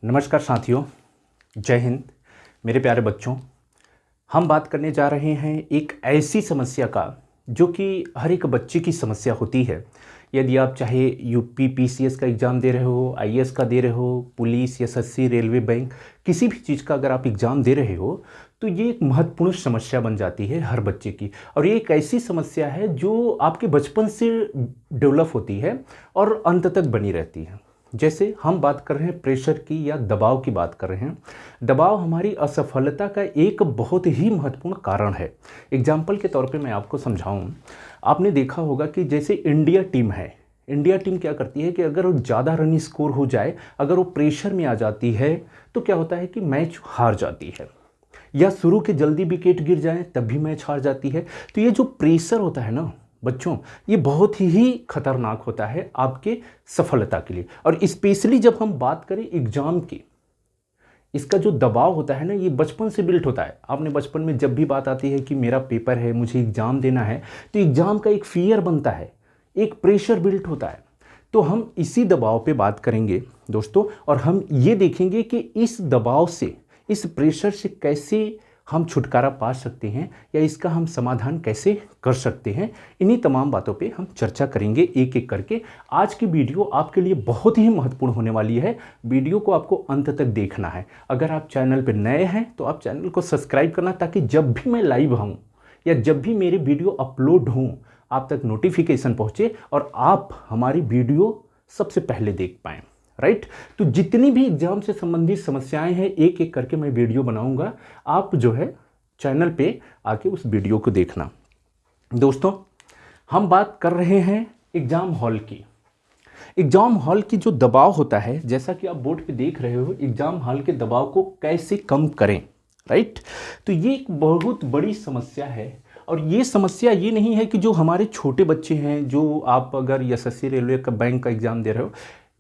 नमस्कार साथियों, जय हिंद। मेरे प्यारे बच्चों, हम बात करने जा रहे हैं एक ऐसी समस्या का जो कि हर एक बच्चे की समस्या होती है। यदि आप चाहे यूपी पीसीएस का एग्ज़ाम दे रहे हो, आईएएस का दे रहे हो, पुलिस, एसएससी, रेलवे, बैंक, किसी भी चीज़ का अगर आप एग्ज़ाम दे रहे हो तो ये एक महत्वपूर्ण समस्या बन जाती है हर बच्चे की। और ये एक ऐसी समस्या है जो आपके बचपन से डेवलप होती है और अंत तक बनी रहती है। जैसे हम बात कर रहे हैं प्रेशर की या दबाव की बात कर रहे हैं। दबाव हमारी असफलता का एक बहुत ही महत्वपूर्ण कारण है। एग्जाम्पल के तौर पे मैं आपको समझाऊं, आपने देखा होगा कि जैसे इंडिया टीम है, इंडिया टीम क्या करती है कि अगर वो ज़्यादा रन स्कोर हो जाए, अगर वो प्रेशर में आ जाती है तो क्या होता है कि मैच हार जाती है, या शुरू के जल्दी विकेट गिर जाएं तब भी मैच हार जाती है। तो ये जो प्रेशर होता है ना बच्चों, ये बहुत ही खतरनाक होता है आपके सफलता के लिए। और स्पेशली जब हम बात करें एग्जाम की, इसका जो दबाव होता है ना, ये बचपन से बिल्ट होता है। आपने बचपन में जब भी बात आती है कि मेरा पेपर है, मुझे एग्जाम देना है, तो एग्जाम का एक फियर बनता है, एक प्रेशर बिल्ट होता है। तो हम इसी दबाव पे बात करेंगे दोस्तों, और हम ये देखेंगे कि इस दबाव से, इस प्रेशर से कैसे हम छुटकारा पा सकते हैं या इसका हम समाधान कैसे कर सकते हैं। इन्हीं तमाम बातों पे हम चर्चा करेंगे एक एक करके। आज की वीडियो आपके लिए बहुत ही महत्वपूर्ण होने वाली है। वीडियो को आपको अंत तक देखना है। अगर आप चैनल पर नए हैं तो आप चैनल को सब्सक्राइब करना, ताकि जब भी मैं लाइव आऊँ या जब भी मेरे वीडियो अपलोड हों आप तक नोटिफिकेशन पहुँचे और आप हमारी वीडियो सबसे पहले देख पाएँ। राइट। तो जितनी भी एग्जाम से संबंधित समस्याएं हैं एक एक करके मैं वीडियो बनाऊंगा, आप जो है चैनल पे आके उस वीडियो को देखना। दोस्तों, हम बात कर रहे हैं एग्जाम हॉल की। एग्जाम हॉल की जो दबाव होता है, जैसा कि आप बोर्ड पे देख रहे हो, एग्जाम हॉल के दबाव को कैसे कम करें। राइट। तो ये एक बहुत बड़ी समस्या है। और ये समस्या ये नहीं है कि जो हमारे छोटे बच्चे हैं, जो आप अगर एसएससी, रेलवे का, बैंक का एग्जाम दे रहे हो,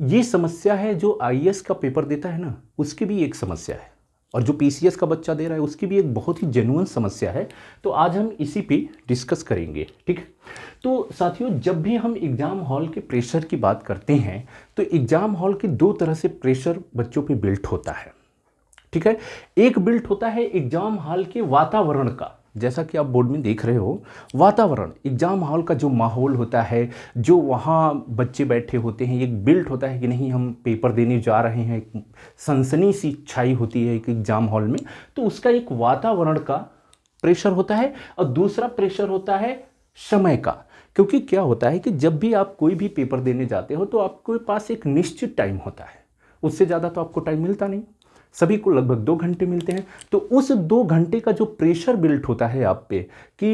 ये समस्या है जो आईएएस का पेपर देता है ना, उसकी भी एक समस्या है। और जो पीसीएस का बच्चा दे रहा है उसकी भी एक बहुत ही जेन्युइन समस्या है। तो आज हम इसी पे डिस्कस करेंगे, ठीक है। तो साथियों, जब भी हम एग्जाम हॉल के प्रेशर की बात करते हैं तो एग्जाम हॉल के दो तरह से प्रेशर बच्चों पे बिल्ट होता है, ठीक है। एक बिल्ट होता है एग्जाम हॉल के वातावरण का, जैसा कि आप बोर्ड में देख रहे हो। वातावरण, एग्जाम हॉल का जो माहौल होता है, जो वहाँ बच्चे बैठे होते हैं, एक बिल्ट होता है कि नहीं हम पेपर देने जा रहे हैं, एक सनसनी सी छाई होती है एक एग्जाम हॉल में। तो उसका एक वातावरण का प्रेशर होता है। और दूसरा प्रेशर होता है समय का। क्योंकि क्या होता है कि जब भी आप कोई भी पेपर देने जाते हो तो आपके पास एक निश्चित टाइम होता है, उससे ज़्यादा तो आपको टाइम मिलता नहीं। सभी को लगभग 2 घंटे मिलते हैं। तो उस 2 घंटे का जो प्रेशर बिल्ट होता है आप पे कि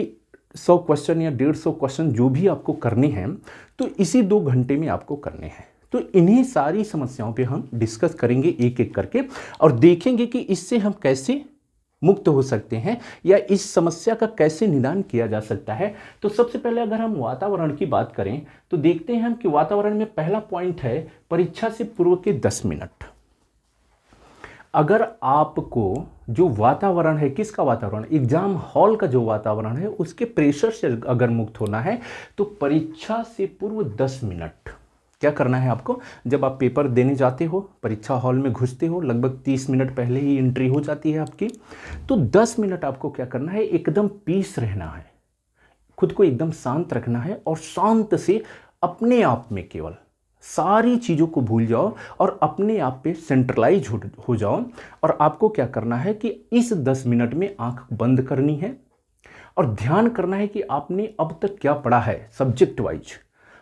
100 क्वेश्चन या 150 क्वेश्चन जो भी आपको करने हैं, तो इसी 2 घंटे में आपको करने हैं। तो इन्हीं सारी समस्याओं पे हम डिस्कस करेंगे एक एक करके, और देखेंगे कि इससे हम कैसे मुक्त हो सकते हैं या इस समस्या का कैसे निदान किया जा सकता है। तो सबसे पहले अगर हम वातावरण की बात करें तो देखते हैं हम कि वातावरण में पहला पॉइंट है परीक्षा से पूर्व के 10 मिनट। अगर आपको जो वातावरण है, किसका वातावरण, एग्जाम हॉल का जो वातावरण है, उसके प्रेशर से अगर मुक्त होना है तो परीक्षा से पूर्व 10 मिनट क्या करना है आपको। जब आप पेपर देने जाते हो, परीक्षा हॉल में घुसते हो, लगभग 30 मिनट पहले ही एंट्री हो जाती है आपकी। तो 10 मिनट आपको क्या करना है, एकदम पीस रहना है, खुद को एकदम शांत रखना है और शांत से अपने आप में केवल सारी चीज़ों को भूल जाओ और अपने आप पे सेंट्रलाइज हो जाओ। और आपको क्या करना है कि इस 10 मिनट में आंख बंद करनी है और ध्यान करना है कि आपने अब तक क्या पढ़ा है सब्जेक्ट वाइज,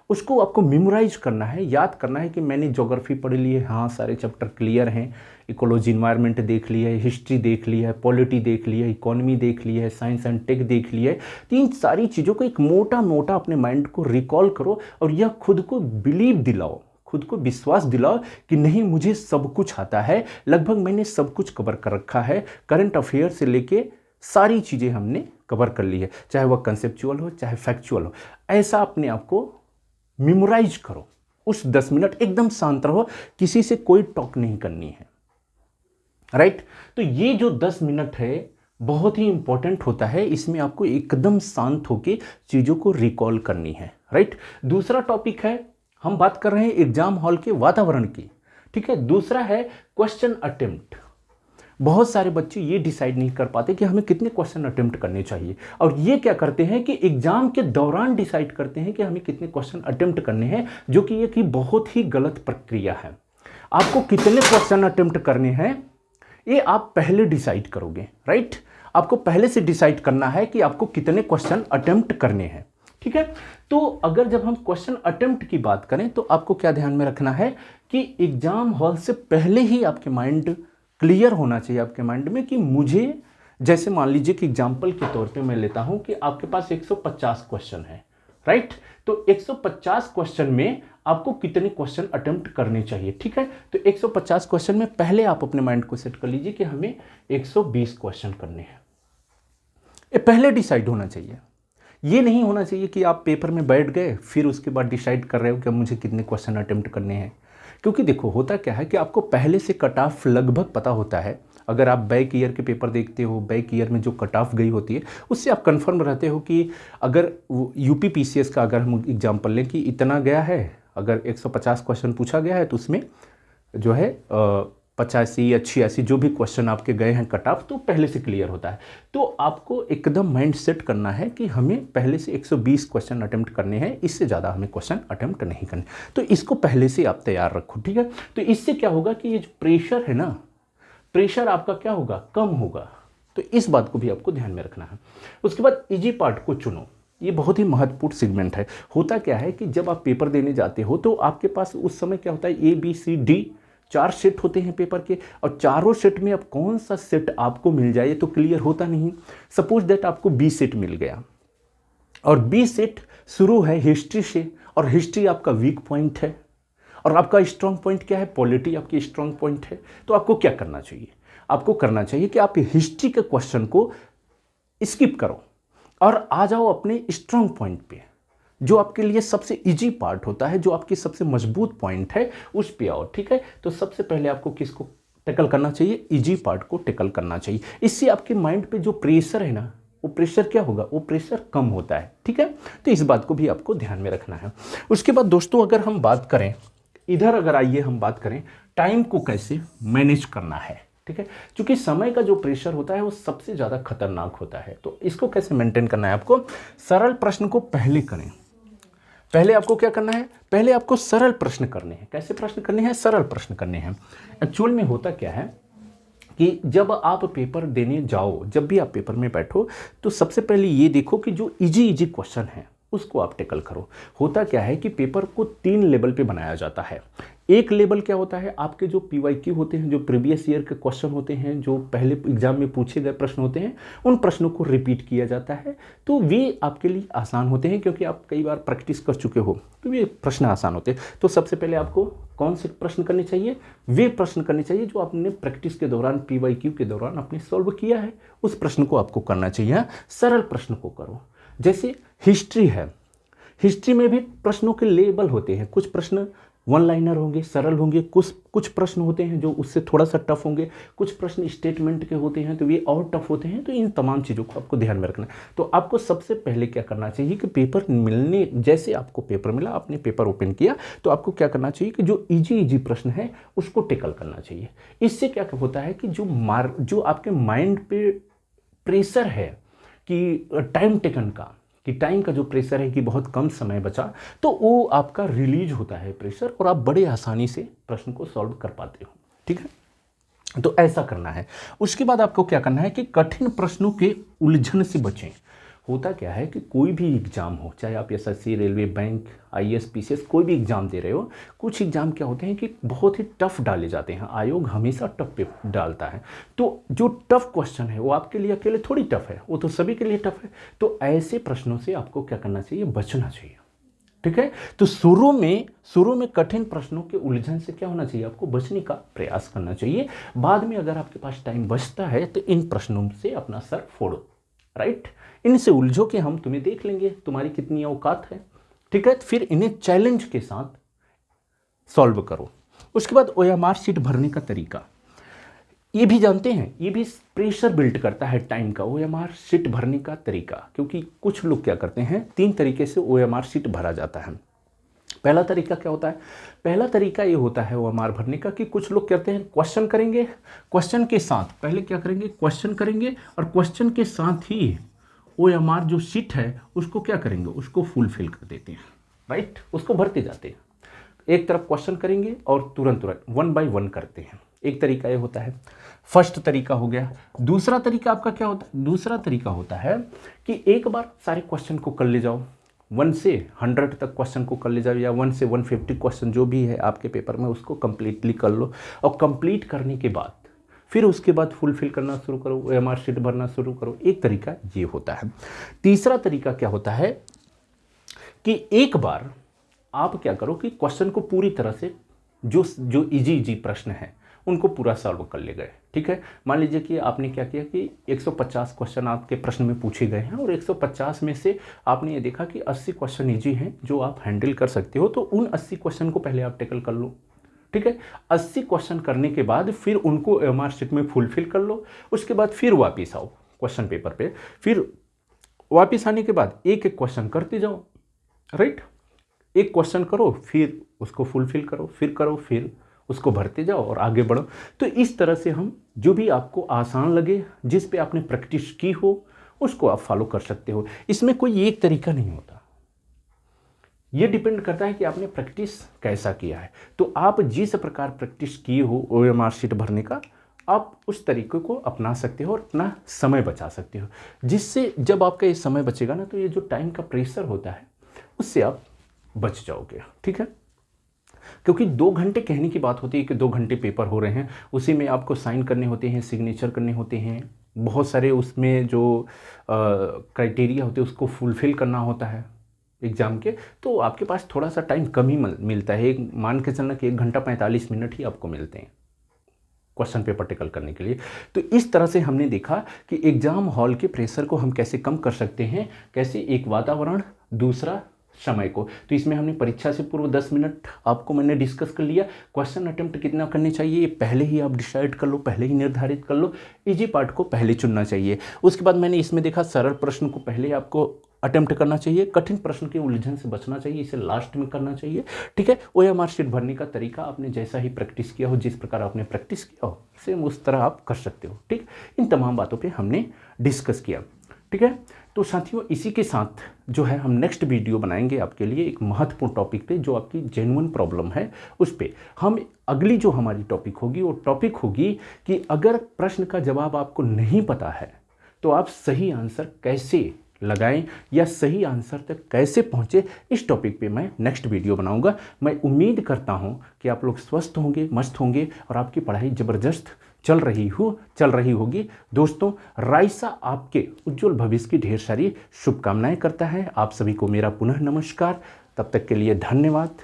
उसको आपको मेमोराइज करना है, याद करना है कि मैंने ज्योग्राफी पढ़ ली है, हाँ सारे चैप्टर क्लियर हैं, इकोलॉजी इन्वायरमेंट देख लिया है, हिस्ट्री देख लिया है, पॉलिटी देख लिया है, इकोनॉमी देख लिया है, साइंस एंड टेक देख लिया है। तो इन सारी चीज़ों को एक मोटा मोटा अपने माइंड को रिकॉल करो और यह खुद को बिलीव दिलाओ, खुद को विश्वास दिलाओ कि नहीं मुझे सब कुछ आता है, लगभग मैंने सब कुछ कवर कर रखा है, करंट अफेयर से लेके सारी चीज़ें हमने कवर कर ली है, चाहे वह कंसेप्चुअल हो चाहे फैक्चुअल हो। ऐसा अपने आप को मेमोराइज करो। उस 10 मिनट एकदम शांत रहो, किसी से कोई टॉक नहीं करनी है। राइट। तो ये जो 10 मिनट है बहुत ही इंपॉर्टेंट होता है, इसमें आपको एकदम शांत होकर चीज़ों को रिकॉल करनी है। राइट। दूसरा टॉपिक है, हम बात कर रहे हैं एग्जाम हॉल के वातावरण की। ठीक है। दूसरा है क्वेश्चन अटेम्प्ट। बहुत सारे बच्चे ये डिसाइड नहीं कर पाते कि हमें कितने क्वेश्चन अटेम्प्ट करने चाहिए, और ये क्या करते हैं कि एग्जाम के दौरान डिसाइड करते हैं कि हमें कितने क्वेश्चन अटेम्प्ट करने हैं, जो कि ये बहुत ही गलत प्रक्रिया है। आपको कितने क्वेश्चन अटेम्प्ट करने हैं ये आप पहले डिसाइड करोगे, राइट। आपको पहले से डिसाइड करना है कि आपको कितने क्वेश्चन अटेम्प्ट करने हैं, ठीक है। तो अगर जब हम क्वेश्चन अटेम्प्ट की बात करें तो आपको क्या ध्यान में रखना है कि एग्जाम हॉल से पहले ही आपके माइंड क्लियर होना चाहिए, आपके माइंड में कि मुझे, जैसे मान लीजिए कि एग्जाम्पल के तौर पे मैं लेता हूं कि आपके पास 150 क्वेश्चन है, राइट। तो 150 क्वेश्चन में आपको कितने क्वेश्चन अटेम्प्ट करने चाहिए, ठीक है। तो 150 क्वेश्चन में पहले आप अपने माइंड को सेट कर लीजिए कि हमें 120 क्वेश्चन करने हैं। ये पहले डिसाइड होना चाहिए। ये नहीं होना चाहिए कि आप पेपर में बैठ गए फिर उसके बाद डिसाइड कर रहे हो कि मुझे कितने क्वेश्चन अटेम्प्ट करने हैं। क्योंकि देखो होता क्या है कि आपको पहले से कट ऑफ लगभग पता होता है। अगर आप बैक ईयर के पेपर देखते हो, बैक ईयर में जो कट ऑफ गई होती है उससे आप कंफर्म रहते हो कि अगर यूपी पीसीएस का अगर हम एग्जाम्पल लें कि इतना गया है, अगर 150 क्वेश्चन पूछा गया है तो उसमें जो है 85 या 86 जो भी क्वेश्चन आपके गए हैं कट ऑफ, तो पहले से क्लियर होता है। तो आपको एकदम माइंड सेट करना है कि हमें पहले से 120 क्वेश्चन अटेम्प्ट करने हैं, इससे ज़्यादा हमें क्वेश्चन अटेम्प्ट नहीं करने। तो इसको पहले से आप तैयार रखो, ठीक है। तो इससे क्या होगा कि ये जो प्रेशर है ना, प्रेशर आपका क्या होगा, कम होगा। तो इस बात को भी आपको ध्यान में रखना है। उसके बाद इजी पार्ट को चुनो। ये बहुत ही महत्वपूर्ण सेगमेंट है। होता क्या है कि जब आप पेपर देने जाते हो तो आपके पास उस समय क्या होता है, ABCD 4 सेट होते हैं पेपर के, और चारों सेट में अब कौन सा सेट आपको मिल जाए तो क्लियर होता नहीं। सपोज दैट आपको B सेट मिल गया, और B सेट शुरू है हिस्ट्री से, और हिस्ट्री आपका वीक पॉइंट है, और आपका स्ट्रांग पॉइंट क्या है, पॉलिटी आपकी स्ट्रांग पॉइंट है। तो आपको क्या करना चाहिए, आपको करना चाहिए कि आप हिस्ट्री के क्वेश्चन को स्किप करो और आ जाओ अपने स्ट्रांग पॉइंट पे, जो आपके लिए सबसे इजी पार्ट होता है, जो आपकी सबसे मजबूत पॉइंट है, उस पे आओ, ठीक है। तो सबसे पहले आपको किसको टैकल करना चाहिए, इजी पार्ट को टैकल करना चाहिए। इससे आपके माइंड पे जो प्रेशर है ना, वो प्रेशर क्या होगा, वो प्रेशर कम होता है, ठीक है। तो इस बात को भी आपको ध्यान में रखना है। उसके बाद दोस्तों अगर हम बात करें इधर, अगर आइए हम बात करें टाइम को कैसे मैनेज करना है, ठीक है। क्योंकि समय का जो प्रेशर होता है वो सबसे ज़्यादा खतरनाक होता है। तो इसको कैसे मेंटेन करना है, आपको सरल प्रश्न को पहले करें। पहले आपको क्या करना है, पहले आपको सरल प्रश्न करने हैं। कैसे प्रश्न करने हैं, सरल प्रश्न करने हैं। एक्चुअल में होता क्या है कि जब आप पेपर देने जाओ, जब भी आप पेपर में बैठो, तो सबसे पहले ये देखो कि जो इजी क्वेश्चन है उसको आप टैकल करो। होता क्या है कि पेपर को 3 लेवल पे बनाया जाता है। एक लेवल क्या होता है, आपके जो PYQ होते हैं, जो प्रीवियस ईयर के क्वेश्चन होते हैं, जो पहले एग्जाम में पूछे गए प्रश्न होते हैं, उन प्रश्नों को रिपीट किया जाता है। तो वे आपके लिए आसान होते हैं क्योंकि आप कई बार प्रैक्टिस कर चुके हो, तो ये प्रश्न आसान होते हैं। तो सबसे पहले आपको कौन से प्रश्न करने चाहिए, वे प्रश्न करने चाहिए जो आपने प्रैक्टिस के दौरान, PYQ के दौरान आपने सॉल्व किया है, उस प्रश्न को आपको करना चाहिए। सरल प्रश्न को करो। जैसे हिस्ट्री है, हिस्ट्री में भी प्रश्नों के लेवल होते हैं। कुछ प्रश्न 1 लाइनर होंगे, सरल होंगे, कुछ प्रश्न होते हैं जो उससे थोड़ा सा टफ होंगे, कुछ प्रश्न स्टेटमेंट के होते हैं तो ये और टफ होते हैं। तो इन तमाम चीज़ों को आपको ध्यान में रखना है। तो आपको सबसे पहले क्या करना चाहिए कि पेपर मिलने, जैसे आपको पेपर मिला, आपने पेपर ओपन किया, तो आपको क्या करना चाहिए कि जो इजी प्रश्न है उसको टैकल करना चाहिए। इससे क्या होता है कि जो आपके माइंड पे प्रेशर है कि टाइम टेकन का, कि टाइम का जो प्रेशर है कि बहुत कम समय बचा, तो वो आपका रिलीज होता है प्रेशर, और आप बड़े आसानी से प्रश्न को सॉल्व कर पाते हो, ठीक है। तो ऐसा करना है। उसके बाद आपको क्या करना है कि कठिन प्रश्नों के उलझन से बचें। होता क्या है कि कोई भी एग्जाम हो, चाहे आप SSC, railway, bank, IAS, PCS कोई भी एग्जाम दे रहे हो, कुछ एग्जाम क्या होते हैं कि बहुत ही टफ डाले जाते हैं। आयोग हमेशा टफ पे डालता है। तो जो टफ क्वेश्चन है वो आपके लिए अकेले थोड़ी टफ है, वो तो सभी के लिए टफ है। तो ऐसे प्रश्नों से आपको क्या करना चाहिए, बचना चाहिए, ठीक है। तो शुरू में कठिन प्रश्नों के उलझन से क्या होना चाहिए, आपको बचने का प्रयास करना चाहिए। बाद में अगर आपके पास टाइम बचता है तो इन प्रश्नों से अपना सर फोड़ो, राइट। इनसे उलझो कि हम तुम्हें देख लेंगे, तुम्हारी कितनी औकात है, ठीक है। फिर इन्हें चैलेंज के साथ सॉल्व करो। उसके बाद OMR शीट भरने का तरीका, ये भी जानते हैं, ये भी प्रेशर बिल्ड करता है टाइम का, OMR शीट भरने का तरीका। क्योंकि कुछ लोग क्या करते हैं, 3 तरीके से OMR शीट भरा जाता है। पहला तरीका क्या होता है? पहला तरीका ये होता है OMR भरने का कि कुछ लोग कहते हैं क्वेश्चन करेंगे, क्वेश्चन के साथ पहले क्या करेंगे, क्वेश्चन करेंगे और क्वेश्चन के साथ ही OMR जो शीट है उसको क्या करेंगे, उसको फुलफिल कर देते हैं, राइट, उसको भरते जाते हैं। एक तरफ क्वेश्चन करेंगे और तुरंत तुरंत 1 बाय 1 करते हैं। एक तरीका ये होता है, फर्स्ट तरीका हो गया। दूसरा तरीका आपका क्या होता है? दूसरा तरीका होता है कि एक बार सारे क्वेश्चन को कर ले जाओ, 1 से 100 तक क्वेश्चन को कर ले जाओ, या 1 से 150 क्वेश्चन जो भी है आपके पेपर में उसको कंप्लीटली कर लो। और कंप्लीट करने के बाद फिर उसके बाद फुलफिल करना शुरू करो, OMR शीट भरना शुरू करो। एक तरीका ये होता है। तीसरा तरीका क्या होता है कि एक बार आप क्या करो कि क्वेश्चन को पूरी तरह से जो इजी प्रश्न है उनको पूरा सॉल्व कर ले गए, ठीक है। मान लीजिए कि आपने क्या किया कि 150 क्वेश्चन आपके प्रश्न में पूछे गए हैं और 150 में से आपने ये देखा कि 80 क्वेश्चन इजी हैं जो आप हैंडल कर सकते हो, तो उन 80 क्वेश्चन को पहले आप टैकल कर लो, ठीक है। 80 क्वेश्चन करने के बाद फिर उनको OMR शीट में फुलफिल कर लो। उसके बाद फिर वापस आओ क्वेश्चन पेपर पे, फिर वापस आने के बाद एक एक क्वेश्चन करते जाओ, राइट। एक क्वेश्चन करो, फिर उसको फुलफिल करो, फिर उसको भरते जाओ और आगे बढ़ो। तो इस तरह से हम जो भी आपको आसान लगे, जिस पे आपने प्रैक्टिस की हो, उसको आप फॉलो कर सकते हो। इसमें कोई एक तरीका नहीं होता, ये डिपेंड करता है कि आपने प्रैक्टिस कैसा किया है। तो आप जिस प्रकार प्रैक्टिस किए हो OMR शीट भरने का, आप उस तरीके को अपना सकते हो और अपना समय बचा सकते हो, जिससे जब आपका ये समय बचेगा ना, तो ये जो टाइम का प्रेशर होता है उससे आप बच जाओगे, ठीक है। क्योंकि 2 घंटे कहने की बात होती है कि 2 घंटे पेपर हो रहे हैं, उसी में आपको साइन करने होते हैं, सिग्नेचर करने होते हैं, बहुत सारे उसमें जो क्राइटेरिया होते हैं उसको फुलफिल करना होता है एग्ज़ाम के, तो आपके पास थोड़ा सा टाइम कम ही मिलता है। एक मान के चलना कि 1 घंटा 45 मिनट ही आपको मिलते हैं क्वेश्चन पेपर टैकल करने के लिए। तो इस तरह से हमने देखा कि एग्ज़ाम हॉल के प्रेशर को हम कैसे कम कर सकते हैं, कैसे एक वातावरण, दूसरा समय को। तो इसमें हमने परीक्षा से पूर्व 10 मिनट आपको मैंने डिस्कस कर लिया। क्वेश्चन अटेम्प्ट कितना करने चाहिए ये पहले ही आप डिसाइड कर लो, पहले ही निर्धारित कर लो। इजी पार्ट को पहले चुनना चाहिए। उसके बाद मैंने इसमें देखा सरल प्रश्न को पहले आपको अटेम्प्ट करना चाहिए, कठिन प्रश्न के उलझन से बचना चाहिए, इसे लास्ट में करना चाहिए, ठीक है। OMR शीट भरने का तरीका आपने जैसा ही प्रैक्टिस किया हो, जिस प्रकार आपने प्रैक्टिस किया हो, सेम उस तरह आप कर सकते हो, ठीक। इन तमाम बातों पे हमने डिस्कस किया, ठीक है। तो साथियों, इसी के साथ जो है हम नेक्स्ट वीडियो बनाएंगे आपके लिए एक महत्वपूर्ण टॉपिक पे, जो आपकी जेन्युइन प्रॉब्लम है उस पे। हम अगली जो हमारी टॉपिक होगी वो टॉपिक होगी कि अगर प्रश्न का जवाब आपको नहीं पता है तो आप सही आंसर कैसे लगाएं या सही आंसर तक कैसे पहुंचे। इस टॉपिक पे मैं नेक्स्ट वीडियो बनाऊंगा। मैं उम्मीद करता हूं कि आप लोग स्वस्थ होंगे, मस्त होंगे और आपकी पढ़ाई ज़बरदस्त चल रही होगी। दोस्तों, राइसा आपके उज्जवल भविष्य की ढेर सारी शुभकामनाएं करता है। आप सभी को मेरा पुनः नमस्कार। तब तक के लिए धन्यवाद।